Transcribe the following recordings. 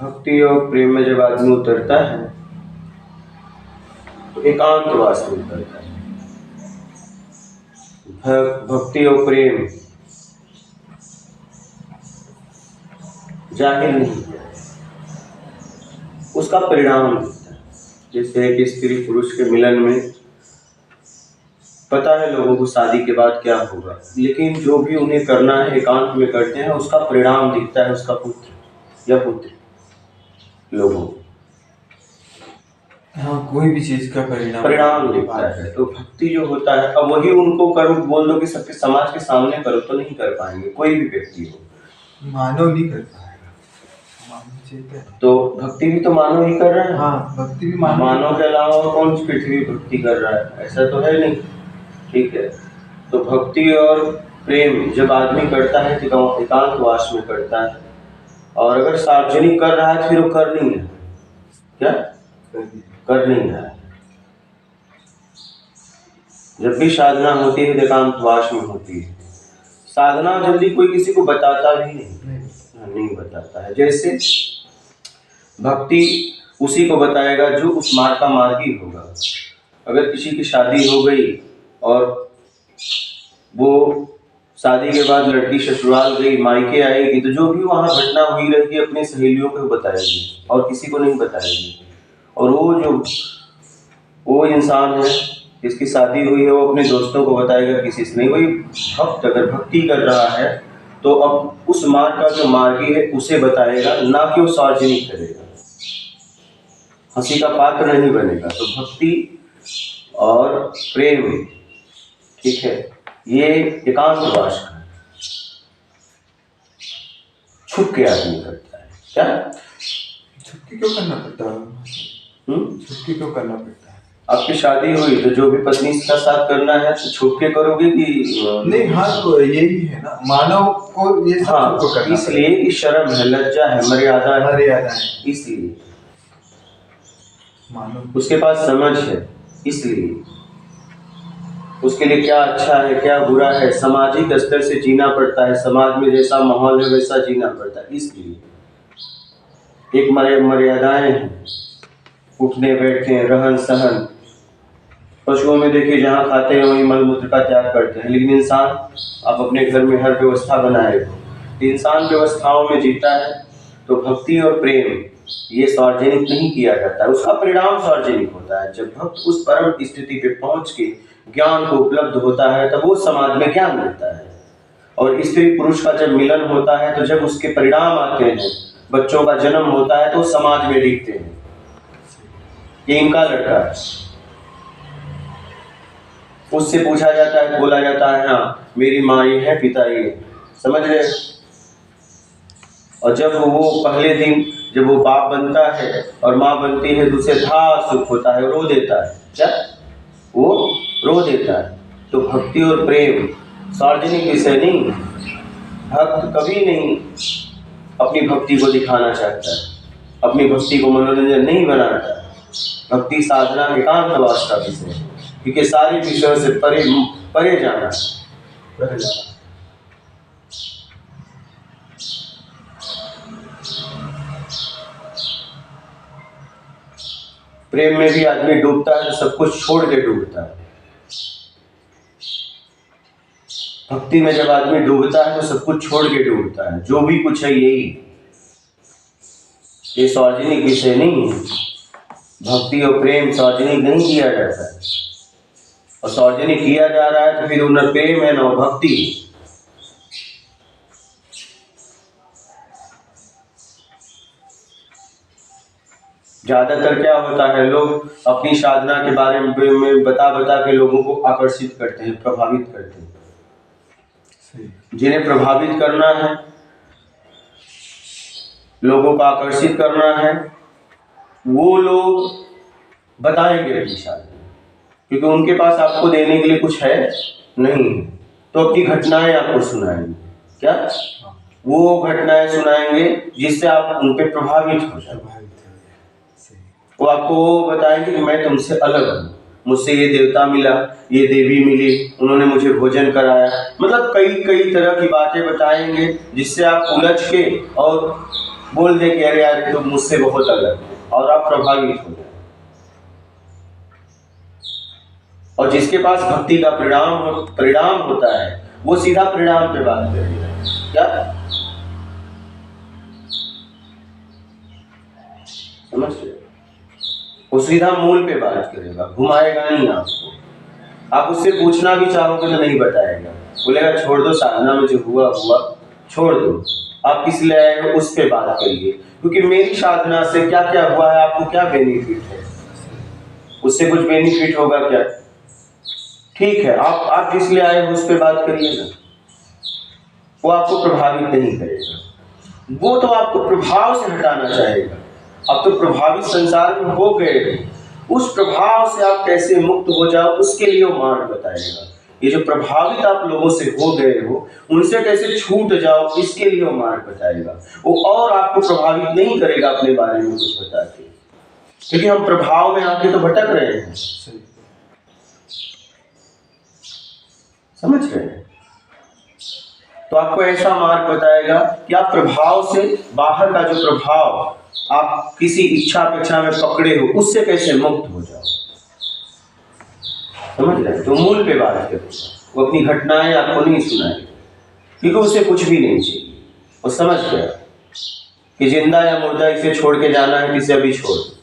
भक्ति और प्रेम में जब आदमी उतरता है तो एकांतवास में उतरता है। भक्ति और प्रेम जाहिर नहीं है, उसका परिणाम दिखता है। जैसे कि स्त्री पुरुष के मिलन में पता है लोगों को शादी के बाद क्या होगा, लेकिन जो भी उन्हें करना है एकांत में करते हैं, उसका परिणाम दिखता है उसका पुत्र या पुत्री लोगों को। हाँ, कोई भी चीज का परिणाम दिखता है। तो भक्ति जो होता है, अब वही उनको करो बोल दो कि सबके समाज के सामने करो तो नहीं कर पाएंगे, कोई भी व्यक्ति हो, मानव नहीं कर पाएगा। तो भक्ति भी तो मानव ही कर रहा है। हाँ, भक्ति भी मानव के अलावा और कौन सी पृथ्वी भक्ति कर रहा है, ऐसा तो है नहीं। ठीक है, तो भक्ति और प्रेम जब आदमी करता है तो एकांतवास में करता है, और अगर सार्वजनिक कर रहा है फिर वो कर नहीं है, क्या कर नहीं है। जब भी साधना होती है एकांतवास में होती है। साधना जल्दी कोई किसी को बताता भी नहीं बताता है। जैसे भक्ति उसी को बताएगा जो उस मार्ग का मार्गी होगा। अगर किसी की शादी हो गई और वो शादी के बाद लड़की ससुराल गई, मायके आएगी, तो जो भी वहाँ घटना हुई रहेगी अपनी सहेलियों को बताएगी और किसी को नहीं बताएगी। और वो इंसान है जिसकी शादी हुई है, वो अपने दोस्तों को बताएगा, किसी से नहीं। वही भक्त अगर भक्ति कर रहा है तो अब उस मार्ग का जो मार्गी है उसे बताएगा, ना कि वो सार्वजनिक करेगा, हंसी का पात्र नहीं बनेगा। तो भक्ति और प्रेम, ठीक है, ये एकांतवास का छुप के आदमी करता है। क्या छुप के क्यों करना पड़ता है? छुप के क्यों करना पड़ता है? आपकी शादी हुई तो जो भी पत्नी के साथ करना है तो छुप के करोगे कि नहीं? हाँ, तो यही है ना, मानव को ये सब हाँ, करना इसलिए कि शर्म है, लज्जा है, मर्यादा है, इसलिए मानव उसके पास समझ है, इसलिए उसके लिए क्या अच्छा है क्या बुरा है सामाजिक स्तर से जीना पड़ता है। समाज में जैसा माहौल है वैसा जीना पड़ता है। इसलिए एक मर्यादाएं हैं, उठने बैठने रहन सहन। पशुओं में देखिए जहाँ खाते हैं वहीं मलमूत्र का त्याग करते हैं, लेकिन इंसान आप अपने घर में हर व्यवस्था बनाए हो। इंसान व्यवस्थाओं में जीता है। तो भक्ति और प्रेम ये सार्वजनिक नहीं किया जाता है, उसका परिणाम सार्वजनिक होता है। जब भक्त उस परम स्थिति पे पहुंच के ज्ञान को उपलब्ध होता है तब वो समाज में ज्ञान मिलता है। और स्त्री पुरुष का जब मिलन होता है तो जब उसके परिणाम आते हैं, बच्चों का जन्म होता है, तो समाज में दिखते हैं कि इनका लड़का है। उससे पूछा जाता है, बोला जाता है हाँ मेरी माँ ये है, पिता ये है, समझ रहे। और जब वो पहले दिन जब वो बाप बनता है और माँ बनती है तो उसे था सुख होता है, रो देता है। क्या वो रो देता है। तो भक्ति और प्रेम सार्वजनिक विषय नहीं। भक्त कभी नहीं अपनी भक्ति को दिखाना चाहता है, अपनी भक्ति को मनोरंजन नहीं बनाता है। भक्ति साधना एकांतवास का विषय है, क्योंकि सारे विषयों से परे जाना। प्रेम में भी आदमी डूबता है तो सब कुछ छोड़ के डूबता है। भक्ति में जब आदमी डूबता है तो सब कुछ छोड़ के डूबता है। जो भी कुछ है यही, ये सार्वजनिक विषय नहीं है। भक्ति और प्रेम सार्वजनिक नहीं किया जाता है, और सार्वजनिक किया जा रहा है तो फिर न प्रेम है न भक्ति। ज्यादातर क्या होता है, लोग अपनी साधना के बारे में बता के लोगों को आकर्षित करते हैं, प्रभावित करते हैं। जिन्हें प्रभावित करना है, लोगों को आकर्षित करना है, वो लोग बताएंगे अपनी साधना, क्योंकि उनके पास आपको देने के लिए कुछ है नहीं, तो अपनी घटनाएं आपको सुनाएंगे। क्या वो घटनाएं सुनाएंगे जिससे आप उन पे प्रभावित हो जाए। वो आपको बताएंगे कि मैं तुमसे अलग हूँ, मुझसे ये देवता मिला, ये देवी मिली, उन्होंने मुझे भोजन कराया। मतलब कई तरह की बातें बताएंगे जिससे आप उलझ के और बोल दे कि अरे यार ये तो मुझसे बहुत अलग है, और आप प्रभावित हो जाए। और जिसके पास भक्ति का परिणाम होता है वो सीधा परिणाम पे बात करेगा। क्या समझ रहे? वो सीधा मूल पे बात करेगा, घुमाएगा नहीं आपको। आप उससे पूछना भी चाहोगे तो नहीं बताएगा, बोलेगा छोड़ दो, साधना में जो हुआ हुआ छोड़ दो, आप किस लिए आए हो उस पे बात करिए, क्योंकि मेरी साधना से क्या क्या हुआ है, आपको क्या बेनिफिट है, उससे कुछ बेनिफिट होगा क्या? ठीक है, आप जिस लिए आए हो उस पे बात करिए ना, वो आपको प्रभावित नहीं करेगा। वो तो आपको प्रभाव से हटाना चाहेगा। अब तो प्रभावित संसार में हो गए, उस प्रभाव से आप कैसे मुक्त हो जाओ उसके लिए वो मार्ग बताएगा। ये जो प्रभावित आप लोगों से हो गए हो उनसे कैसे छूट जाओ इसके लिए वो मार्ग बताएगा। वो और आपको प्रभावित नहीं करेगा अपने बारे में कुछ बता के, क्योंकि हम प्रभाव में आके तो भटक रहे हैं। समझ रहे हैं? तो आपको ऐसा मार्ग बताएगा कि आप प्रभाव से बाहर का जो प्रभाव आप किसी इच्छा अपेक्षा में पकड़े हो उससे कैसे मुक्त हो जाओ। समझ रहे? तो मूल पे बात करेगा, वो अपनी घटनाएं आपको नहीं सुनाएगा, क्योंकि उसे कुछ भी नहीं चाहिए। वो समझ गया कि जिंदा या मुर्दा इसे छोड़ के जाना है, किसे अभी छोड़ दो।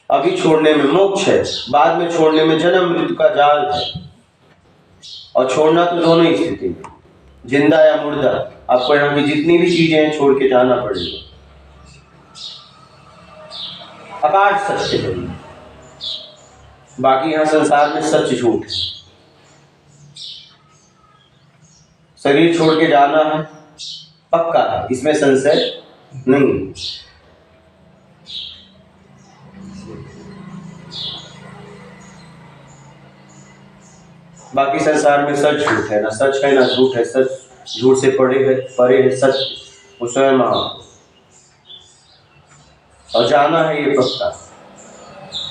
अभी छोड़ने में मोक्ष है, बाद में छोड़ने में जन्म मृत्यु का जाल है। और छोड़ना तो दोनों ही स्थिति में, जिंदा या मुर्दा, आपको यहाँ की जितनी भी चीजें हैं छोड़ के जाना पड़ेगा। अकाट सत्य है, बाकी यहाँ संसार में सच झूठ है। शरीर छोड़ के जाना है पक्का है, इसमें संशय नहीं। बाकी संसार में सच झूठ है, ना सच है ना झूठ है। सच झूठ से परे है सच, वो स्वयं आप। और जाना है ये पक्का।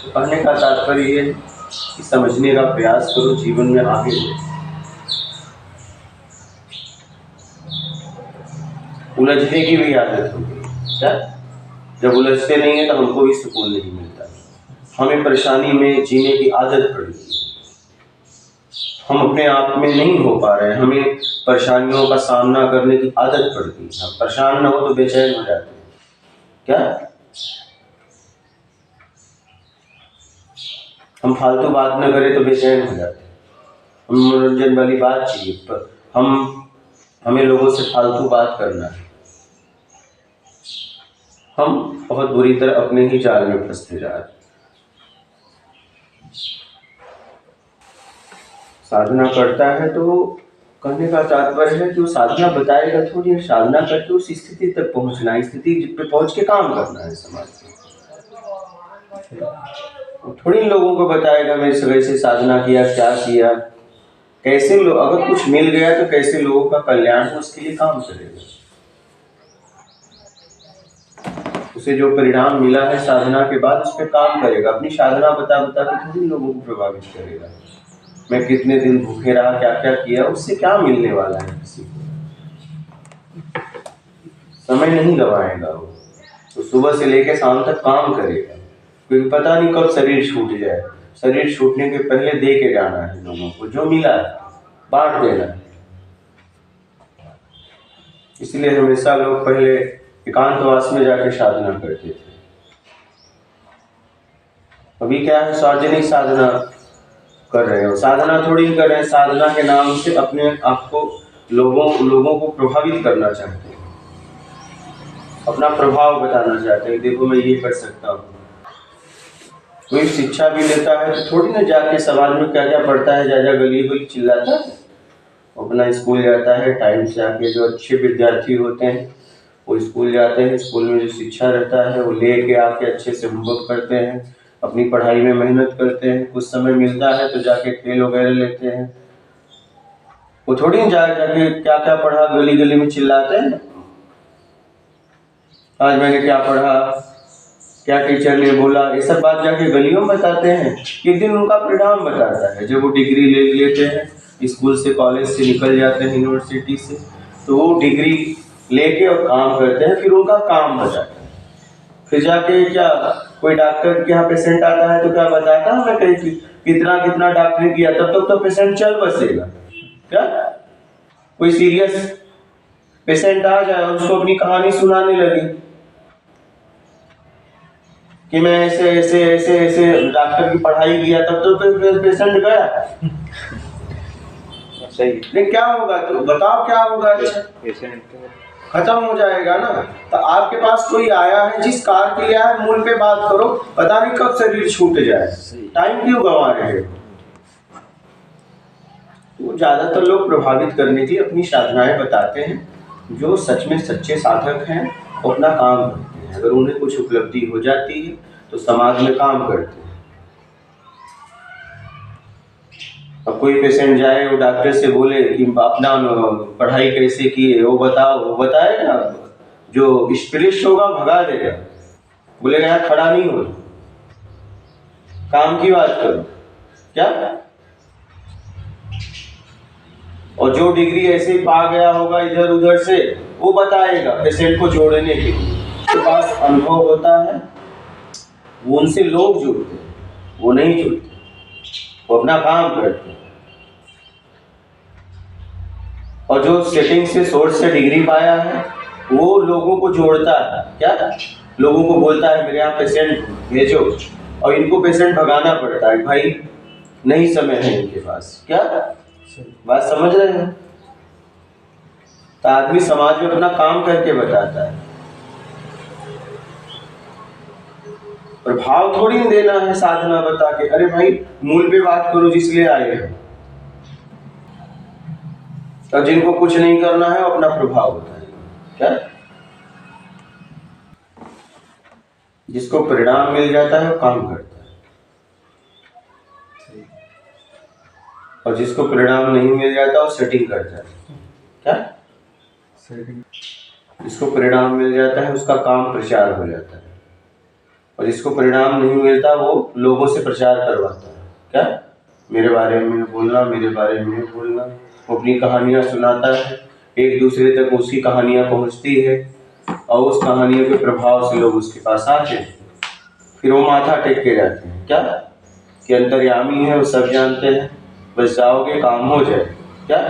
तो कहने का तात्पर्य ये कि समझने का प्रयास करो, जीवन में आगे बढ़ो। उलझने की भी आदत होगी क्या? जब उलझते नहीं है तो हमको भी सुकून नहीं मिलता। हमें परेशानी में जीने की आदत पड़ गई, हम अपने आप में नहीं हो पा रहे हैं, हमें परेशानियों का सामना करने की आदत पड़ गई। हम परेशान न हो तो बेचैन हो जाते हैं क्या? हम फालतू बात न करें तो बेचैन हो जाते हैं। हम मनोरंजन वाली बात चाहिए, पर हमें लोगों से फालतू बात करना है। हम बहुत बुरी तरह अपने ही जाल में फंसते जा रहे हैं। साधना करता है तो कहने का तात्पर्य है कि वो साधना बताएगा थोड़ी है, साधना करके उस स्थिति तक पहुंचना है, स्थिति पे पहुंच के काम करना है समाज में। थोड़ी लोगों को बताएगा मैं इस वजह से साधना किया, क्या किया, कैसे लोग, अगर कुछ मिल गया तो कैसे लोगों का कल्याण हो उसके लिए काम करेगा। उसे जो परिणाम मिला है साधना के बाद उस पर काम करेगा। अपनी साधना बता बता के थोड़ी लोगों को प्रभावित करेगा। मैं कितने दिन भूखे रहा, क्या क्या किया, उससे क्या मिलने वाला है? किसी को समय नहीं गवाएगा वो। तो सुबह से लेकर शाम तक काम करेगा, क्योंकि पता नहीं कब शरीर छूट जाए। शरीर छूटने के पहले दे के जाना है लोगों को, जो मिला बांट देना है। इसलिए हमेशा लोग पहले एकांतवास में जाके साधना करते थे। अभी क्या है, सार्वजनिक साधना कर रहे हो। साधना थोड़ी कर रहे हैं, साधना के नाम से अपने आप को लोगों को प्रभावित करना चाहते हैं, अपना प्रभाव बताना चाहते हैं, देखो मैं ये कर सकता हूँ। कोई शिक्षा भी लेता है तो थोड़ी ना जाके समाज में क्या क्या पढ़ता है, जा गली गली चिल्लाता है। अपना स्कूल जाता है, टाइम से आके जो अच्छे विद्यार्थी होते हैं वो स्कूल जाते हैं, स्कूल में जो शिक्षा रहता है वो ले के आके अच्छे से होमवर्क करते हैं, अपनी पढ़ाई में मेहनत करते हैं। कुछ समय मिलता है तो जाके खेल वगैरह लेते हैं। वो थोड़ी जाके क्या क्या पढ़ा गली गली में चिल्लाते हैं, आज मैंने क्या पढ़ा, क्या टीचर ने बोला, ये सब बात जाके गलियों में बताते हैं। एक दिन उनका परिणाम बताता है, जब वो डिग्री ले लेते हैं, स्कूल से कॉलेज से निकल जाते हैं, यूनिवर्सिटी से, तो वो डिग्री लेके और काम करते हैं, फिर उनका काम हो जाता है। फिर जाके क्या कोई डॉक्टर के यहाँ पेशेंट आता है तो क्या बताता है हमें कहीं कितना कितना डॉक्टरी किया, तब तक तो पेशेंट चल बसेगा। क्या कोई सीरियस पेशेंट आ जाए और उसको अपनी कहानी सुनाने लगे कि मैं ऐसे ऐसे ऐसे ऐसे डॉक्टर की पढ़ाई किया, तब तो पेशेंट गया। सही। लेकिन क्या होगा, तो बताओ क्या होगा? अच्छा खत्म हो जाएगा ना। तो आपके पास कोई आया है, जिस कार के लिए आया है, मूल पे बात करो, पता नहीं कब शरीर छूट जाए, टाइम क्यों गंवा रहे हो? तो ज्यादातर लोग प्रभावित करने की अपनी साधनाएं बताते हैं। जो सच में सच्चे साधक हैं वो अपना काम करते हैं, अगर उन्हें कुछ उपलब्धि हो जाती है तो समाज में काम करते हैं। अब कोई पेशेंट जाए वो डॉक्टर से बोले कि अपना पढ़ाई कैसे की है, वो बताओ, वो बताएगा, जो स्पेशलिस्ट होगा भगा देगा, बोलेगा यहाँ खड़ा नहीं हो, काम की बात करो। क्या? और जो डिग्री ऐसे ही पा गया होगा इधर उधर से, वो बताएगा पेशेंट को जोड़ने के लिए। उसके पास अनुभव होता है, वो उनसे लोग जुड़ते हैं, वो नहीं जुड़ते, वो अपना काम करते हैं। और जो सेटिंग से सोर्स से डिग्री पाया है वो लोगों को जोड़ता है। क्या? लोगों को बोलता है मेरे यहाँ पेशेंट भेजो, और इनको पेशेंट भगाना पड़ता है, भाई नहीं समय है इनके पास। क्या बात समझ रहे हैं? तो आदमी समाज में अपना काम करके बताता है, प्रभाव थोड़ी देना है साधना बता के। अरे भाई मूल पे बात करो जिसलिए आए हैं। और जिनको कुछ नहीं करना है वो अपना प्रभाव बताए। क्या? जिसको परिणाम मिल जाता है वो काम करता है, और जिसको परिणाम नहीं मिल जाता वो सेटिंग करता है। क्या? जिसको परिणाम मिल जाता है उसका काम प्रचार हो जाता है, और जिसको परिणाम नहीं मिलता वो लोगों से प्रचार करवाता है। क्या? मेरे बारे में बोलना, मेरे बारे में बोलना। वो अपनी कहानियां सुनाता है, एक दूसरे तक उसकी कहानियां पहुंचती है, और उस कहानियों के प्रभाव से लोग उसके पास आते हैं। फिर वो माथा टेक के जाते हैं। क्या? कि अंतर्यामी है, वो सब जानते हैं, बस जाओगे काम हो जाए। क्या?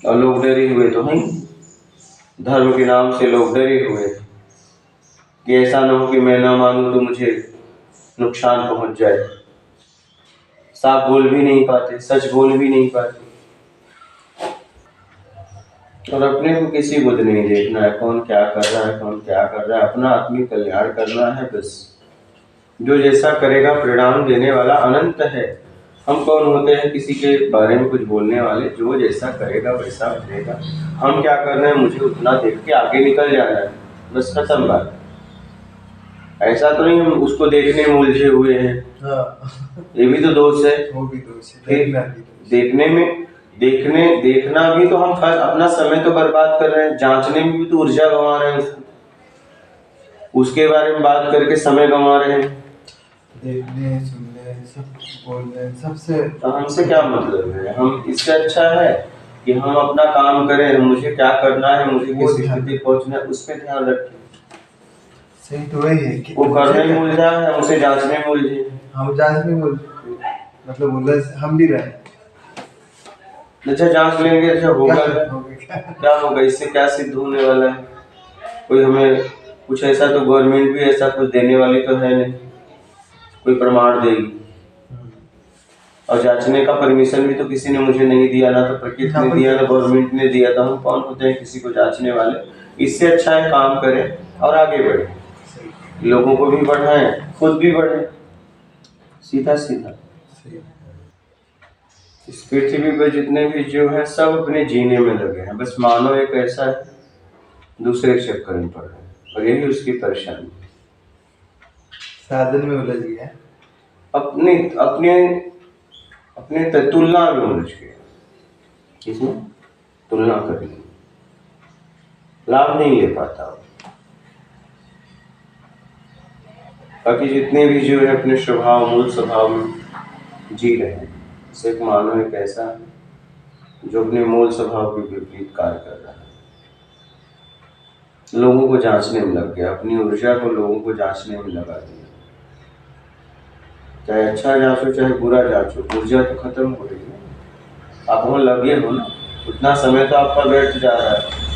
और लोग डरे हुए तो हैं, धर्म के नाम से लोग डरे हुए कि ऐसा ना हो कि मैं ना मानूं तो मुझे नुकसान पहुंच जाए। साफ बोल भी नहीं पाते, सच बोल भी नहीं पाते, और अपने को किसी को नहीं देखना है कौन क्या कर रहा है, कौन क्या कर रहा है। अपना आत्मी कल्याण करना है बस। जो जैसा करेगा परिणाम देने वाला अनंत है। हम कौन होते हैं किसी के बारे में कुछ बोलने वाले? जो जैसा करेगा वैसा करेगा। हम क्या कर रहे हैं मुझे उतना देख के आगे निकल जाना है, बस खत्म बात। ऐसा तो नहीं हम उसको देखने में उलझे हुए हैं। ये भी तो दोष है। वो भी दोष है। देखने में देखना भी तो हम अपना समय तो बर्बाद कर रहे हैं, जांचने में भी तो ऊर्जा गंवा रहे हैं, उसके बारे में बात करके समय गंवा रहे हैं। देखने सुनने सब बोलने सबसे तो हमसे क्या मतलब है? हम इससे अच्छा है कि हम अपना काम करें, मुझे क्या करना है, मुझे किस स्थिति पहुंचना है, उस पर ध्यान रखें। सही तो वही है कि वो करने में उलझा है, हम उसे जांचने में उलझे। हम जांचने में मतलब उलझ हम भी रहे। अच्छा जांच लेंगे, अच्छा होगा क्या होगा? इससे क्या सिद्ध होने वाला है? कोई हमें कुछ ऐसा तो गवर्नमेंट भी ऐसा कुछ देने वाली तो है नहीं, कोई प्रमाण देगी। और जांचने का परमिशन भी तो किसी ने मुझे नहीं दिया, ना तो प्रकृति ने दिया ना गवर्नमेंट ने दिया। तो हम कौन होते हैं किसी को जांचने वाले? इससे अच्छा है काम करें और आगे बढ़े, लोगों को भी बढ़ाएं, खुद भी बढ़े, सीधा सीधा। इस पृथ्वी पर जितने भी जीव हैं सब अपने जीने में लगे हैं, बस मानव एक ऐसा है दूसरे के चक्कर में पड़ रहा है, और यही उसकी परेशानी। साधन में उलझ गया, अपने अपने अपने तुलना में उलझ गया। इसमें तुलना कर ली, लाभ नहीं ले पाता। बाकी जितने भी जीव है अपने स्वभाव मूल स्वभाव में जी रहे हैं। सिर्फ मानव एक ऐसा है जो अपने मूल स्वभाव के विपरीत कार्य कर रहा है, लोगों को जांचने में लग गया, अपनी ऊर्जा को लोगों को जांचने में लगा दिया। चाहे अच्छा जांचो चाहे बुरा जांचो, ऊर्जा तो खत्म हो रही है। आप वहाँ लगे हो ना, उतना समय तो आपका व्यर्थ जा रहा है।